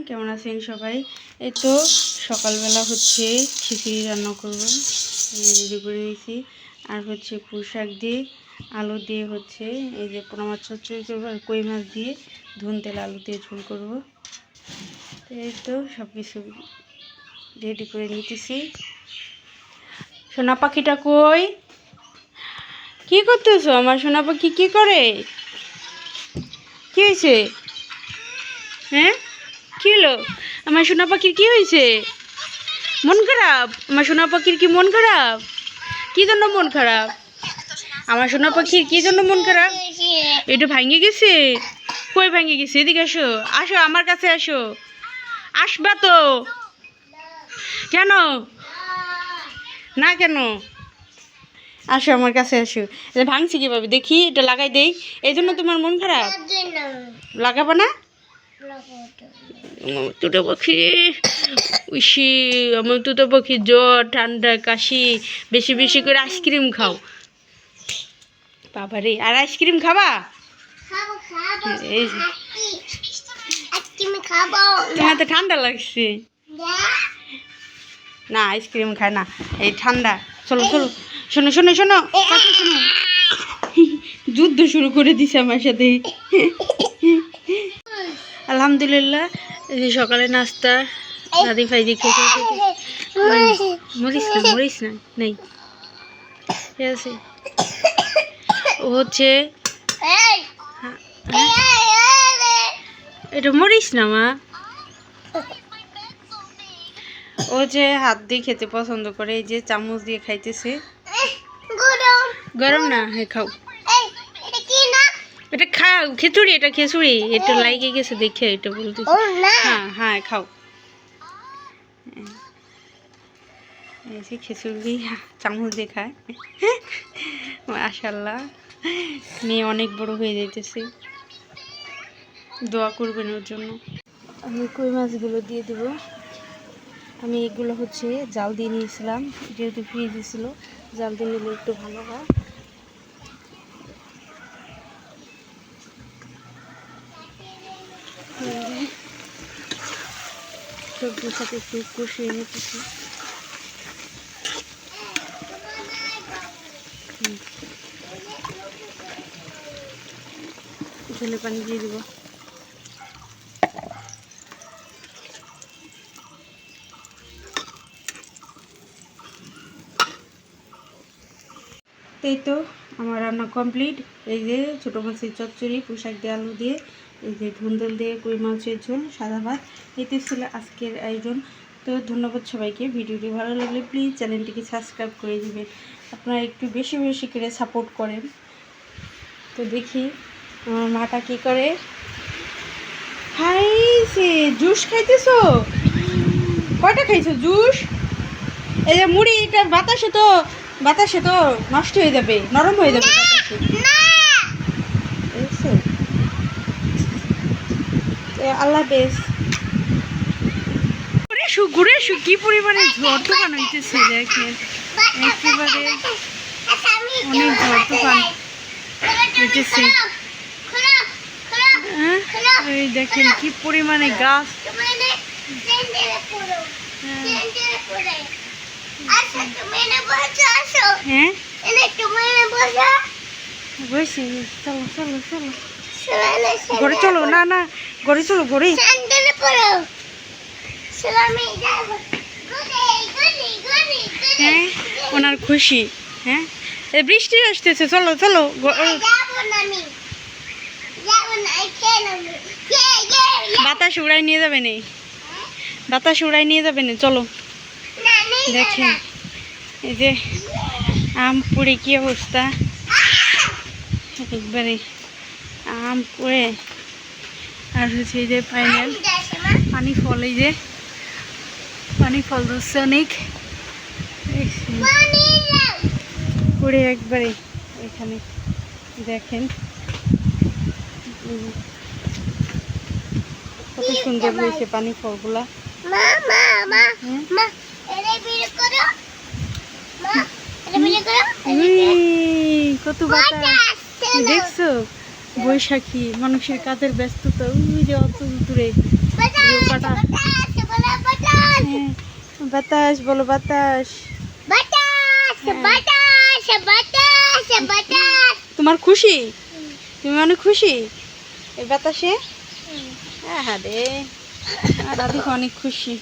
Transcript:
কেমন আছেন সবাই? এই তো সকালবেলা হচ্ছে খিচুড়ি রান্না করব, রেডি করে নিয়েছি। আর হচ্ছে পুঁই শাক দিয়ে আলু দিয়ে হচ্ছে এই যে পোনা মাছ চচ্চড়ি করবো, আর কই মাছ দিয়ে ধুন তেল আলু দিয়ে ঝোল করব। এই তো সব কিছু রেডি করে নিতেছি। সোনা পাখিটা কই? কি করতেছো আমার সোনা পাখি? কি করে? কি হয়েছে? হ্যাঁ, কি হলো? আমার সোনা পাখির কি হয়েছে? মন খারাপ? আমার সোনা পাখির কি মন খারাপ? কি জন্য মন খারাপ? আমার সোনা পাখির কি জন্য মন খারাপ? এটা ভাঙে গেছে? কই ভাঙে গেছে? এদিকে আসো, আসো আমার কাছে আসো। আসবা তো? কেন না? কেন? আসো আমার কাছে আসো। এটা ভাঙছি কিভাবে দেখি, এটা লাগাই দেই। এই জন্য তোমার মন খারাপ? লাগাবো না? তুতো পাখি, উইসি আমার তুতো পাখি জ্বর ঠান্ডা কাশি, বেশি বেশি করে আইসক্রিম খাও বাবা রে। আর আইসক্রিম খাবা? এই তোমার তো ঠান্ডা লাগছে না, আইসক্রিম খায় না, এই ঠান্ডা। চলো চলো, শোনো শোনো শোনো, কথা শোনো। যুদ্ধ শুরু করে দিছে আমার সাথে। আলহামদুলিল্লাহ, এই যে সকালে নাস্তা দাদি ফাইদি খেতে মরিস না, মরিস না, নেই ঠিক আছে। ও হচ্ছে এটা মরিস না মা। ও যে হাত দিয়ে খেতে পছন্দ করে, এই যে চামচ দিয়ে খাইতেছে। গরম না? হ্যাঁ খাও, এটা খাও খিচুড়ি, এটা খিচুড়ি, এটা লাইগে গেছে দেখে এটা বলতে। হ্যাঁ হ্যাঁ খাও, এই যে খিচুড়ি চামচ দিয়ে খায়। মাশাআল্লাহ, মেয়ে অনেক বড় হয়ে যাইতেছে, দোয়া করবেন ওর জন্য। আমি কই মাছগুলো দিয়ে দেব। আমি এগুলো হচ্ছে জাল দিয়ে নিয়েছিলাম, যেহেতু ফ্রিজে ছিল, জাল দিয়ে নিলে একটু ভালো হয়। সবজির সাথে একটু কষিয়ে নিতেছি। ঝোলে পানি দিয়ে দেবো। এই তো আমার রান্না কমপ্লিট। এই যে ছোটো মাছের চচ্চড়ি, পুঁই শাক দিয়ে আলু দিয়ে, এই যে ধুন্দল দিয়ে কই মাছের ঝোল, সাদা ভাত, এতে ছিল আজকের আয়োজন। তো ধন্যবাদ সবাইকে। ভিডিওটি ভালো লাগলে প্লিজ চ্যানেলটিকে সাবস্ক্রাইব করে দিবেন। আপনারা একটু বেশি বেশি করে সাপোর্ট করেন। তো দেখি আমার মাটা কী করে। খাইছে জুস, খাইতেছো? কয়টা খাইছো জুস? এই যে মুড়ি, এটা বাতাসে তো, বাতাসে তো নষ্ট হয়ে যাবে, নরম হয়ে যাবে বাতাসে। আল্লাহ হাফেজ। ঘুরে কি পরিমাণে ঝড় তুফান হইতেছে দেখেন, একেবারে অনেক ঝড় তুফান হইতেছে। এই দেখেন কি পরিমাণে গাছ। হ্যাঁ বসি, চলো চলো চলো ঘরে চলো। না না ঘরে চলো, ঘরে। হ্যাঁ ওনার খুশি। হ্যাঁ বৃষ্টি আসতেছে, চলো চলো। বাতাস উড়াই নিয়ে যাবে না, বাতাস উড়াই নিয়ে যাবে না, চলো। দেখেন এই যে আম পুড়ে কি অবস্থা, একবারে আম পুড়ে। আর হচ্ছে এই যে ফাইনাল পানি ফল, এই যে পানি ফল ধরছে অনেক পুড়ে একবারে। এখানে দেখেন কত সুন্দর হয়েছে পানি ফলগুলা। কত বাতাস দেখছো? বৈশাখী, মানুষের কাজের ব্যস্ততা, ওই যে অত দূরে বাতাস। বাতাস বলো, বাতাস। তোমার খুশি? তুমি অনেক খুশি এই বাতাসে? হ্যাঁ রে, দাদি অনেক খুশি।